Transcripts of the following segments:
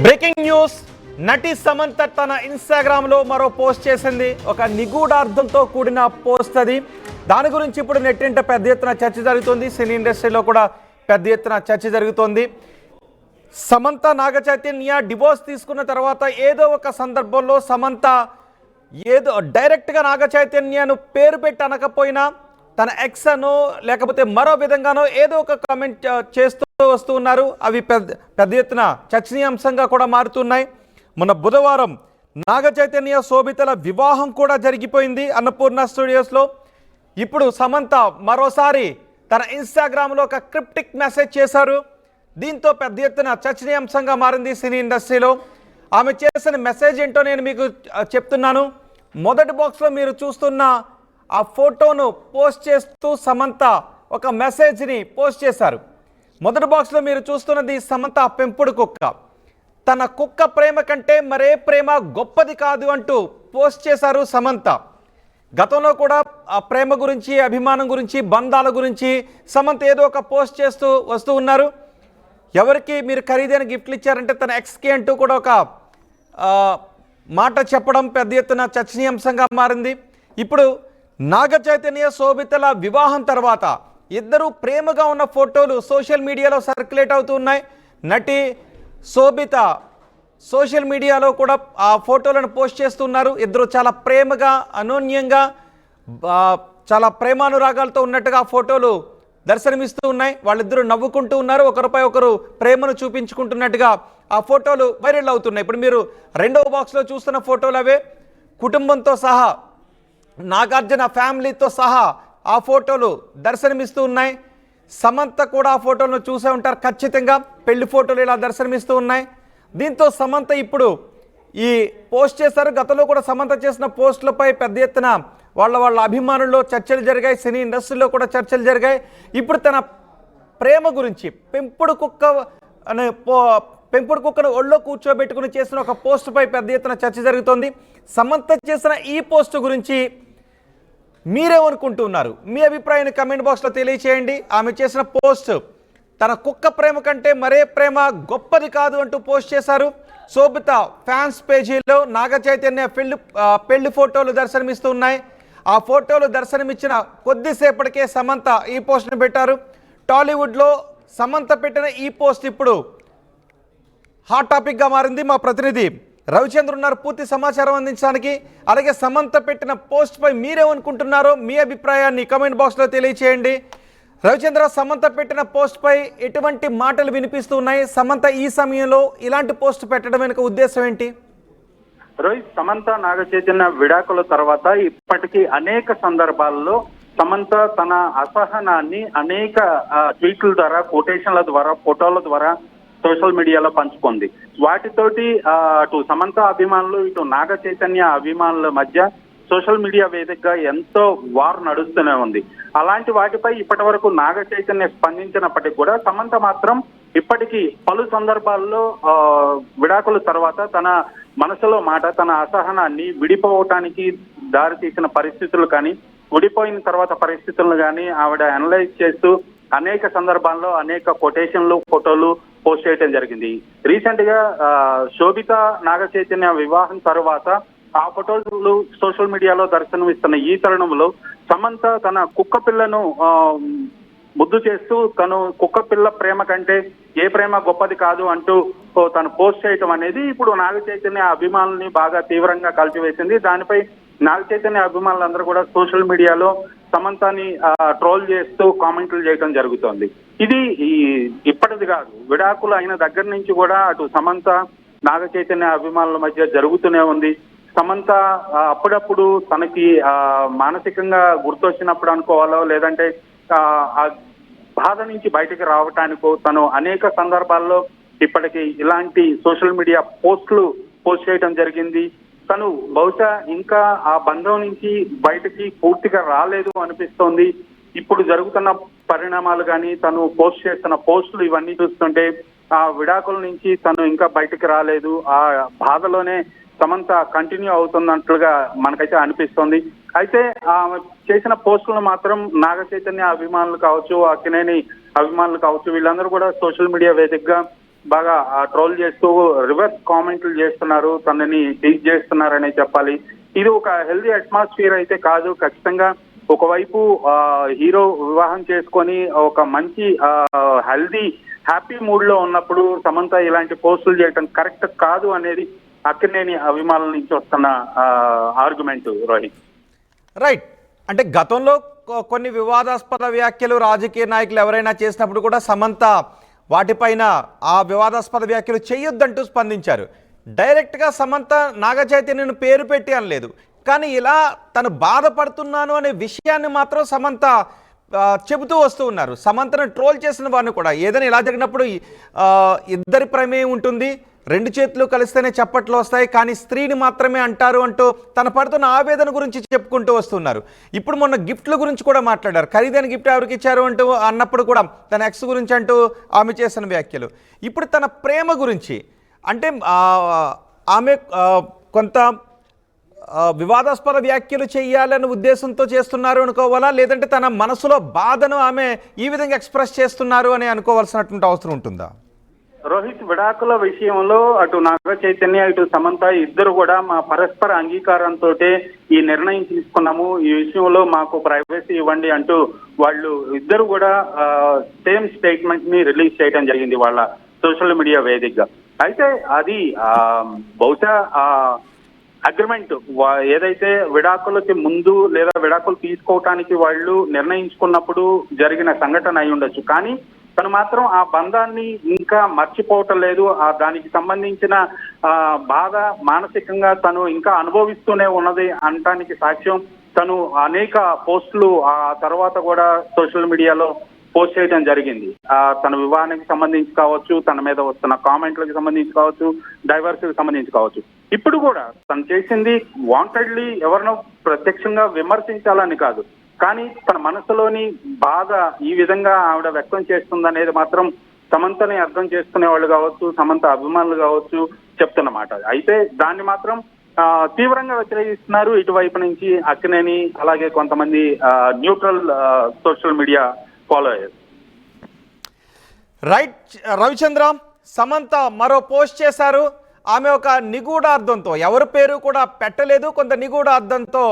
Breaking news. నటి సమంత తన ఇన్స్టాగ్రామ్లో మరో పోస్ట్ చేసింది. ఒక నిగూఢార్థంతో కూడిన పోస్ట్ అది. దాని గురించి ఇప్పుడు నెట్టింట పెద్ద ఎత్తున చర్చ జరుగుతుంది. సినీ ఇండస్ట్రీలో కూడా పెద్ద ఎత్తున చర్చ జరుగుతోంది. సమంత నాగ చైతన్య డివోర్స్ తీసుకున్న తర్వాత ఏదో ఒక సందర్భంలో సమంత ఏదో డైరెక్ట్గా నాగ చైతన్యను పేరు పెట్టి అనకపోయినా తన ఎక్స్ అనో లేకపోతే మరో విధంగానో ఏదో ఒక కామెంట్ చేస్తూ వస్తూ ఉన్నారు. అవి పెద్ద ఎత్తున చర్చనీయాంశంగా కూడా మారుతున్నాయి. మొన్న బుధవారం నాగ చైతన్య శోభితల వివాహం కూడా జరిగిపోయింది అన్నపూర్ణ స్టూడియోస్లో. ఇప్పుడు సమంత మరోసారి తన ఇన్స్టాగ్రామ్లో ఒక క్రిప్టిక్ మెసేజ్ చేశారు. దీంతో పెద్ద ఎత్తున చర్చనీయాంశంగా మారింది సినీ ఇండస్ట్రీలో. ఆమె చేసిన మెసేజ్ ఏంటో నేను మీకు చెప్తున్నాను. మొదటి బాక్స్లో మీరు చూస్తున్న ఆ ఫోటోను పోస్ట్ చేస్తూ సమంత ఒక మెసేజ్ని పోస్ట్ చేశారు. మొదటి బాక్స్లో మీరు చూస్తున్నది సమంత పెంపుడు కుక్క. తన కుక్క ప్రేమ కంటే మరే ప్రేమ గొప్పది కాదు అంటూ పోస్ట్ చేశారు సమంత. గతంలో కూడా ఆ ప్రేమ గురించి, అభిమానం గురించి, బంధాల గురించి సమంత ఏదో ఒక పోస్ట్ చేస్తూ వస్తూ ఉన్నారు. ఎవరికి మీరు ఖరీదైన గిఫ్ట్లు ఇచ్చారంటే తన ఎక్స్కి అంటూ కూడా ఒక మాట చెప్పడం పెద్ద ఎత్తున చర్చనీయాంశంగా మారింది. ఇప్పుడు నాగ చైతన్య శోభితల వివాహం తర్వాత ఇద్దరు ప్రేమగా ఉన్న ఫోటోలు సోషల్ మీడియాలో సర్క్యులేట్ అవుతూ ఉన్నాయి. నటి శోభిత సోషల్ మీడియాలో కూడా ఆ ఫోటోలను పోస్ట్ చేస్తున్నారు. ఇద్దరు చాలా ప్రేమగా, అనోన్యంగా, చాలా ప్రేమానురాగాలతో ఉన్నట్టుగా ఆ ఫోటోలు దర్శనమిస్తూ ఉన్నాయి. వాళ్ళిద్దరూ నవ్వుకుంటూ ఉన్నారు. ఒకరిపై ఒకరు ప్రేమను చూపించుకుంటున్నట్టుగా ఆ ఫోటోలు వైరల్ అవుతున్నాయి. ఇప్పుడు మీరు రెండవ బాక్స్లో చూస్తున్న ఫోటోలు అవే. కుటుంబంతో సహా, నాగార్జున ఫ్యామిలీతో సహా ఆ ఫోటోలు దర్శనమిస్తూ ఉన్నాయి. సమంత కూడా ఆ ఫోటోలను చూసే ఉంటారు ఖచ్చితంగా. పెళ్లి ఫోటోలు ఇలా దర్శనమిస్తూ ఉన్నాయి. దీంతో సమంత ఇప్పుడు ఈ పోస్ట్ చేశారు. గతంలో కూడా సమంత చేసిన పోస్టులపై పెద్ద ఎత్తున వాళ్ళ అభిమానుల్లో చర్చలు జరిగాయి. సినీ ఇండస్ట్రీలో కూడా చర్చలు జరిగాయి. ఇప్పుడు తన ప్రేమ గురించి పెంపుడు కుక్కను ఒళ్ళో కూర్చోబెట్టుకుని చేసిన ఒక పోస్టుపై పెద్ద ఎత్తున చర్చ జరుగుతోంది. సమంత చేసిన ఈ పోస్టు గురించి మీరేమనుకుంటున్నారు? మీ అభిప్రాయాన్ని కమెంట్ బాక్స్లో తెలియచేయండి. ఆమె చేసిన పోస్ట్ తన కుక్క ప్రేమ కంటే మరే ప్రేమ గొప్పది కాదు అంటూ పోస్ట్ చేశారు. శోభిత ఫ్యాన్స్ పేజీలో నాగ చైతన్య పెళ్లి ఫోటోలు దర్శనమిస్తూ ఉన్నాయి. ఆ ఫోటోలు దర్శనమిచ్చిన కొద్దిసేపటికే సమంత ఈ పోస్ట్ని పెట్టారు. టాలీవుడ్లో సమంత పెట్టిన ఈ పోస్ట్ ఇప్పుడు హాట్ టాపిక్గా మారింది. మా ప్రతినిధి రవిచంద్ర ఉన్నారు పూర్తి సమాచారం అందించడానికి. అలాగే సమంత పెట్టిన పోస్ట్పై మీరేమనుకుంటున్నారో మీ అభిప్రాయాన్ని కమెంట్ బాక్స్లో తెలియచేయండి. రవిచంద్ర, సమంత పెట్టిన పోస్ట్పై ఎటువంటి మాటలు వినిపిస్తూ ఉన్నాయి? సమంత ఈ సమయంలో ఇలాంటి పోస్ట్ పెట్టడం వెనుక ఉద్దేశం ఏంటి? రోహిత్, సమంత నాగ చైతన్య విడాకుల తర్వాత ఇప్పటికీ అనేక సందర్భాల్లో సమంత తన అసహనాన్ని అనేక ట్వీట్ల ద్వారా, కొటేషన్ల ద్వారా, ఫోటోల ద్వారా సోషల్ మీడియాలో పంచుకుంది. వాటితోటి అటు సమంత అభిమానులు, ఇటు నాగ చైతన్య అభిమానుల మధ్య సోషల్ మీడియా వేదికగా ఎంతో వార్ నడుస్తూనే ఉంది. అలాంటి వాటిపై ఇప్పటి వరకు నాగ చైతన్య స్పందించినప్పటికీ కూడా సమంత మాత్రం ఇప్పటికీ పలు సందర్భాల్లో విడాకుల తర్వాత తన మనసులో మాట, తన అసహనాన్ని విడిపోవటానికి దారితీసిన పరిస్థితులు కానీ, విడిపోయిన తర్వాత పరిస్థితులను కానీ ఆవిడ అనలైజ్ చేస్తూ అనేక సందర్భాల్లో అనేక కొటేషన్లు, ఫోటోలు పోస్ట్ చేయడం జరిగింది. రీసెంట్ గా శోభిత నాగ చైతన్య వివాహం తర్వాత ఆ ఫోటోలు సోషల్ మీడియాలో దర్శనమిస్తున్న ఈ తరుణంలో సమంత తన కుక్క పిల్లను ముద్దు చేస్తూ తను కుక్క పిల్ల ప్రేమ కంటే ఏ ప్రేమ గొప్పది కాదు అంటూ తను పోస్ట్ చేయటం అనేది ఇప్పుడు నాగ చైతన్య అభిమానుల్ని బాగా తీవ్రంగా కలిసివేసింది. దానిపై నాగ చైతన్య అభిమానులందరూ కూడా సోషల్ మీడియాలో సమంతని ట్రోల్ చేస్తూ కామెంట్లు చేయడం జరుగుతోంది. ఇది ఇప్పటిది కాదు, విడాకులు అయిన దగ్గర నుంచి కూడా అటు సమంత నాగ చైతన్య అభిమానుల మధ్య జరుగుతూనే ఉంది. సమంత అప్పుడప్పుడు తనకి మానసికంగా గుర్తొచ్చినప్పుడు అనుకోవాలో, లేదంటే ఆ బాధ నుంచి బయటకు రావటానికో తను అనేక సందర్భాల్లో ఇప్పటికి ఇలాంటి సోషల్ మీడియా పోస్ట్ చేయడం జరిగింది. తను బహుశా ఇంకా ఆ బంధం నుంచి బయటకి పూర్తిగా రాలేదు అనిపిస్తోంది. ఇప్పుడు జరుగుతున్న పరిణామాలు కానీ, తను పోస్ట్ చేస్తున్న పోస్టులు ఇవన్నీ చూస్తుంటే ఆ విడాకుల నుంచి తను ఇంకా బయటకు రాలేదు, ఆ బాధలోనే సమంత కంటిన్యూ అవుతున్నట్లుగా మనకైతే అనిపిస్తోంది. అయితే చేసిన పోస్టులను మాత్రం నాగ చైతన్య అభిమానులు కావచ్చు, అక్కినేని అభిమానులు కావచ్చు, వీళ్ళందరూ కూడా సోషల్ మీడియా వేదికగా బాగా ట్రోల్ చేస్తూ రివర్స్ కామెంట్లు చేస్తున్నారు, తనని టీచ్ చేస్తున్నారనే చెప్పాలి. ఇది ఒక హెల్దీ అట్మాస్ఫియర్ అయితే కాదు. ఖచ్చితంగా ఒకవైపు హీరో వివాహం చేసుకొని ఒక మంచి హెల్దీ హ్యాపీ మూడ్ లో ఉన్నప్పుడు సమంత ఇలాంటి పోస్టులు చేయడం కరెక్ట్ కాదు అనేది అక్కినేని అభిమానుల నుంచి వస్తున్న ఆర్గ్యుమెంట్. రోహిత్, రైట్. అంటే గతంలో కొన్ని వివాదాస్పద వ్యాఖ్యలు రాజకీయ నాయకులు ఎవరైనా చేసినప్పుడు కూడా సమంత వాటిపైన ఆ వివాదాస్పద వ్యాఖ్యలు చేయొద్దంటూ స్పందించారు. డైరెక్ట్గా సమంత నాగ చైతన్యను పేరు పెట్టి అనలేదు, కానీ ఇలా తను బాధపడుతున్నాను అనే విషయాన్ని మాత్రం సమంత చెబుతూ వస్తూ ఉన్నారు. సమంతను ట్రోల్ చేసిన వారిని కూడా ఏదైనా ఇలా జరిగినప్పుడు ఇద్దరి ప్రమేయం ఉంటుంది, రెండు చేతులు కలిస్తేనే చప్పట్లు వస్తాయి, కానీ స్త్రీని మాత్రమే అంటారు అంటూ తన పడుతున్న ఆవేదన గురించి చెప్పుకుంటూ వస్తున్నారు. ఇప్పుడు మొన్న గిఫ్ట్ల గురించి కూడా మాట్లాడారు. ఖరీదైన గిఫ్ట్ ఎవరికి ఇచ్చారు అంటూ అన్నప్పుడు కూడా తన ఎక్స్ గురించి అంటూ ఆమె చేసిన వ్యాఖ్యలు. ఇప్పుడు తన ప్రేమ గురించి అంటే ఆమె కొంత వివాదాస్పద వ్యాఖ్యలు చేయాలనే ఉద్దేశంతో చేస్తున్నారు అనుకోవాలా, లేదంటే తన మనసులో బాధను ఆమె ఈ విధంగా ఎక్స్ప్రెస్ చేస్తున్నారు అని అనుకోవాల్సినటువంటి అవసరం ఉంటుందా? రోహిత్, విడాకుల విషయంలో అటు నాగ చైతన్య ఇటు సమంత ఇద్దరు కూడా మా పరస్పర అంగీకారంతో ఈ నిర్ణయం తీసుకున్నాము, ఈ విషయంలో మాకు ప్రైవసీ ఇవ్వండి అంటూ వాళ్ళు ఇద్దరు కూడా సేమ్ స్టేట్మెంట్ ని రిలీజ్ చేయడం జరిగింది వాళ్ళ సోషల్ మీడియా వేదికగా. అయితే అది బహుశా అగ్రిమెంట్ ఏదైతే విడాకులకి ముందు లేదా విడాకులు తీసుకోవటానికి వాళ్ళు నిర్ణయించుకున్నప్పుడు జరిగిన సంఘటన అయి ఉండొచ్చు, కానీ తను మాత్రం ఆ బంధాన్ని ఇంకా మర్చిపోవటం లేదు. దానికి సంబంధించిన బాధ మానసికంగా తను ఇంకా అనుభవిస్తూనే ఉన్నది అనటానికి సాక్ష్యం తను అనేక పోస్టులు ఆ తర్వాత కూడా సోషల్ మీడియాలో పోస్ట్ చేయడం జరిగింది. తన వివాహానికి సంబంధించి కావచ్చు, తన మీద వస్తున్న కామెంట్లకు సంబంధించి కావచ్చు, డైవర్స్కి సంబంధించి కావచ్చు. ఇప్పుడు కూడా తను చేసింది వాంటెడ్లీ ఎవరినో ప్రత్యక్షంగా విమర్శించాలని కాదు, కానీ తన మనసులోని బాధ ఈ విధంగా ఆవిడ వ్యక్తం చేస్తుందనేది మాత్రం సమంతని అర్థం చేసుకునే వాళ్ళు కావచ్చు, సమంత అభిమానులు కావచ్చు చెప్తున్నమాట. అయితే దాన్ని మాత్రం తీవ్రంగా వ్యతిరేకిస్తున్నారు ఇటువైపు నుంచి అక్కినేని, అలాగే కొంతమంది neutral social media followers. Right Ravichandra, Samantha మరో పోస్ట్ చేశారు. ఆమె ఒక నిగూఢార్థంతో, ఎవరి పేరు కూడా పెట్టలేదు, కొంత నిగూఢార్థంతో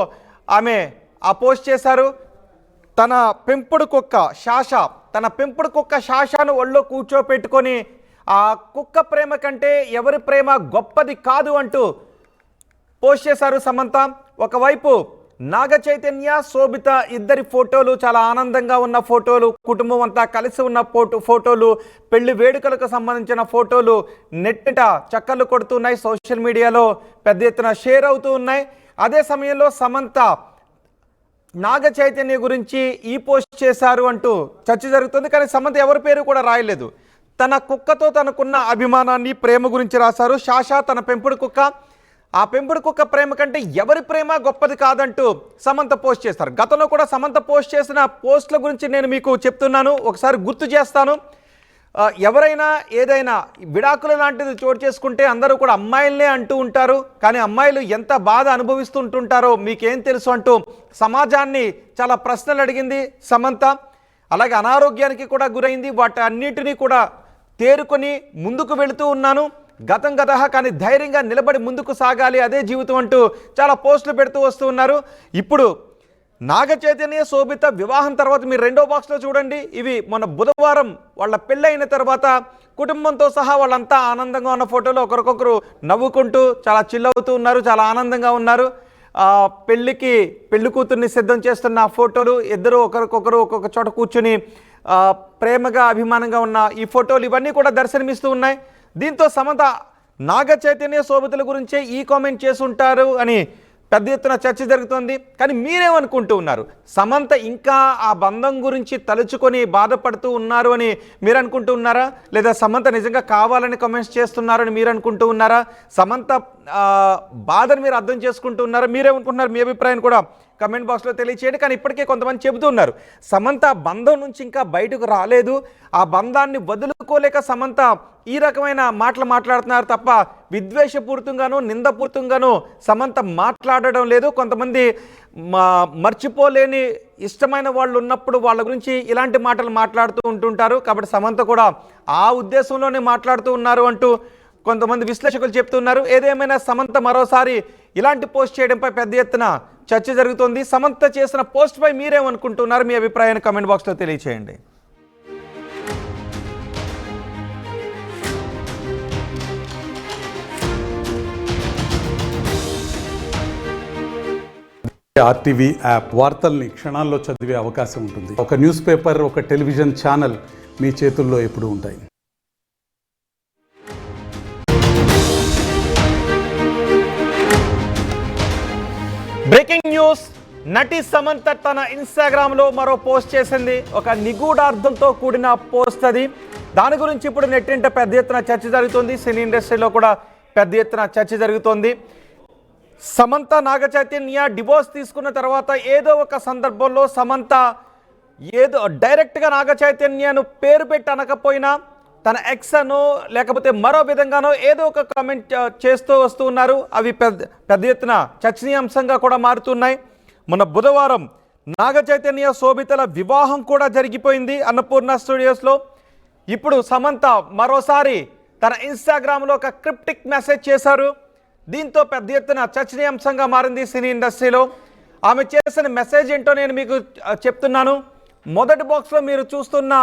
ఆమె ఆ పోస్ట్ చేశారు. తన పెంపుడు కుక్క శాషాను ఒళ్ళో కూర్చోపెట్టుకొని ఆ కుక్క ప్రేమ కంటే ఎవరి ప్రేమ గొప్పది కాదు అంటూ పోస్ట్ చేశారు సమంత. ఒకవైపు నాగ చైతన్య, శోభిత ఇద్దరి ఫోటోలు, చాలా ఆనందంగా ఉన్న ఫోటోలు, కుటుంబం అంతా కలిసి ఉన్న ఫోటోలు, పెళ్లి వేడుకలకు సంబంధించిన ఫోటోలు నెట్టిట చక్కర్లు కొడుతున్నాయి, సోషల్ మీడియాలో పెద్ద ఎత్తున షేర్ అవుతూ ఉన్నాయి. అదే సమయంలో సమంత నాగ చైతన్య గురించి ఈ పోస్ట్ చేశారు అంటూ చర్చ జరుగుతుంది, కానీ సమంత ఎవరి పేరు కూడా రాయలేదు. తన కుక్కతో తనకున్న అభిమానాన్ని, ప్రేమ గురించి రాశారు. శాషా తన పెంపుడు కుక్క, ఆ పెంపుడు కుక్క ప్రేమ కంటే ఎవరి ప్రేమ గొప్పది కాదంటూ సమంత పోస్ట్ చేస్తారు. గతంలో కూడా సమంత పోస్ట్ చేసిన పోస్టుల గురించి నేను మీకు చెప్తున్నాను, ఒకసారి గుర్తు చేస్తాను. ఎవరైనా ఏదైనా విడాకులు లాంటిది చోటు చేసుకుంటే అందరూ కూడా అమ్మాయిలనే అంటూ ఉంటారు, కానీ అమ్మాయిలు ఎంత బాధ అనుభవిస్తుంటుంటారో మీకేం తెలుసు అంటూ సమాజాన్ని చాలా ప్రశ్నలు అడిగింది సమంత. అలాగే అనారోగ్యానికి కూడా గురైంది, వాటి అన్నిటినీ కూడా తేరుకొని ముందుకు వెళుతూ ఉన్నాను, గతం గతహ కానీ ధైర్యంగా నిలబడి ముందుకు సాగాలి, అదే జీవితం అంటూ చాలా పోస్టులు పెడుతూ వస్తూ ఉన్నారు. ఇప్పుడు నాగ చైతన్య, శోభిత వివాహం తర్వాత మీరు రెండో బాక్స్లో చూడండి, ఇవి మొన్న బుధవారం వాళ్ళ పెళ్ళైన తర్వాత కుటుంబంతో సహా వాళ్ళంతా ఆనందంగా ఉన్న ఫోటోలు, ఒకరికొకరు నవ్వుకుంటూ చాలా చిల్ అవుతూ ఉన్నారు, చాలా ఆనందంగా ఉన్నారు. పెళ్లి కూతుర్ని సిద్ధం చేస్తున్న ఫోటోలు, ఇద్దరు ఒకరికొకరు ఒక్కొక్క చోట కూర్చుని ప్రేమగా అభిమానంగా ఉన్న ఈ ఫోటోలు ఇవన్నీ కూడా దర్శనమిస్తూ ఉన్నాయి. దీంతో సమంత నాగ చైతన్య, శోభితల గురించే ఈ కామెంట్ చేసుంటారు అని పెద్ద ఎత్తున చర్చ జరుగుతోంది. కానీ మీరేమనుకుంటూ ఉన్నారు? సమంత ఇంకా ఆ బంధం గురించి తలుచుకొని బాధపడుతూ ఉన్నారు అని మీరు అనుకుంటూ ఉన్నారా, లేదా సమంత నిజంగా కావాలని కామెంట్స్ చేస్తున్నారని మీరు అనుకుంటూ ఉన్నారా? సమంత బాధను మీరు అర్థం చేసుకుంటూ ఉన్నారా? మీరేమనుకుంటున్నారు? మీ అభిప్రాయం కూడా కమెంట్ బాక్స్లో తెలియచేయండి. కానీ ఇప్పటికే కొంతమంది చెబుతున్నారు సమంత బంధం నుంచి ఇంకా బయటకు రాలేదు, ఆ బంధాన్ని వదులుకోలేక సమంత ఈ రకమైన మాటలు మాట్లాడుతున్నారు తప్ప విద్వేషపూరితంగానూ నిందపూరితంగానూ సమంత మాట్లాడడం లేదు. కొంతమంది మర్చిపోలేని ఇష్టమైన వాళ్ళు ఉన్నప్పుడు వాళ్ళ గురించి ఇలాంటి మాటలు మాట్లాడుతూ ఉంటుంటారు. కాబట్టి సమంత కూడా ఆ ఉద్దేశంలోనే మాట్లాడుతూ ఉన్నారు అంటూ కొంతమంది విశ్లేషకులు చెప్తున్నారు. ఏదేమైనా సమంత మరోసారి ఇలాంటి పోస్ట్ చేయడంపై పెద్ద ఎత్తున చర్చ జరుగుతోంది. సమంత చేసిన పోస్ట్పై మీరేమనుకుంటున్నారు? మీ అభిప్రాయాన్ని కామెంట్ బాక్స్లో తెలియచేయండి. ఆర్టీవీ యాప్ వార్తల్ని క్షణాల్లో చదివే అవకాశం ఉంటుంది. ఒక న్యూస్ పేపర్, ఒక టెలివిజన్ ఛానల్ మీ చేతుల్లో ఎప్పుడూ ఉంటాయి. బ్రేకింగ్ న్యూస్, నటి సమంత తన ఇన్స్టాగ్రామ్లో మరో పోస్ట్ చేసింది. ఒక నిగూఢార్థంతో కూడిన పోస్ట్ అది. దాని గురించి ఇప్పుడు నెట్టింట పెద్ద ఎత్తున చర్చ జరుగుతుంది. సినీ ఇండస్ట్రీలో కూడా పెద్ద ఎత్తున చర్చ జరుగుతోంది. సమంత నాగచైతన్య డివోర్స్ తీసుకున్న తర్వాత ఏదో ఒక సందర్భంలో సమంత ఏదో డైరెక్ట్గా నాగచైతన్యను పేరు పెట్టి అనకపోయినా తన ఎక్స్ అనో లేకపోతే మరో విధంగానో ఏదో ఒక కామెంట్ చేస్తూ వస్తూ ఉన్నారు. అవి పెద్ద ఎత్తున చర్చనీయాంశంగా కూడా మారుతున్నాయి. మొన్న బుధవారం నాగచైతన్య శోభితల వివాహం కూడా జరిగిపోయింది అన్నపూర్ణ స్టూడియోస్లో. ఇప్పుడు సమంత మరోసారి తన ఇన్స్టాగ్రామ్లో ఒక క్రిప్టిక్ మెసేజ్ చేశారు. దీంతో పెద్ద ఎత్తున చర్చనీయాంశంగా మారింది సినీ ఇండస్ట్రీలో. ఆమె చేసిన మెసేజ్ ఏంటో నేను మీకు చెప్తున్నాను. మొదటి బాక్స్లో మీరు చూస్తున్న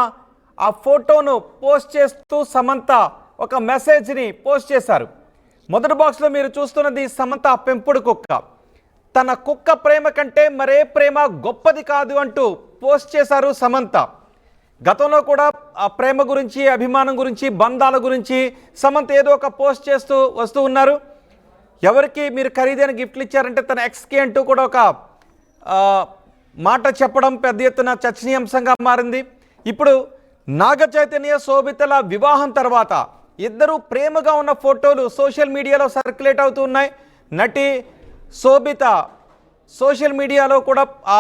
ఆ ఫోటోను పోస్ట్ చేస్తూ సమంత ఒక మెసేజ్ని పోస్ట్ చేశారు. మొదటి బాక్స్లో మీరు చూస్తున్నది సమంత పెంపుడు కుక్క. తన కుక్క ప్రేమ కంటే మరే ప్రేమ గొప్పది కాదు అంటూ పోస్ట్ చేశారు సమంత. గతంలో కూడా ఆ ప్రేమ గురించి, అభిమానం గురించి, బంధాల గురించి సమంత ఏదో ఒక పోస్ట్ చేస్తూ వస్తూ ఉన్నారు. ఎవరికి మీరు ఖరీదైన గిఫ్ట్లు ఇచ్చారంటే తన ఎక్స్కి అంటూ కూడా ఒక మాట చెప్పడం పెద్ద ఎత్తున చర్చనీయాంశంగా మారింది. ఇప్పుడు నాగచైతన్య శోభితల వివాహం తర్వాత ఇద్దరు ప్రేమగా ఉన్న ఫోటోలు సోషల్ మీడియాలో సర్క్యులేట్ అవుతూ ఉన్నాయి. నటి శోభిత సోషల్ మీడియాలో కూడా ఆ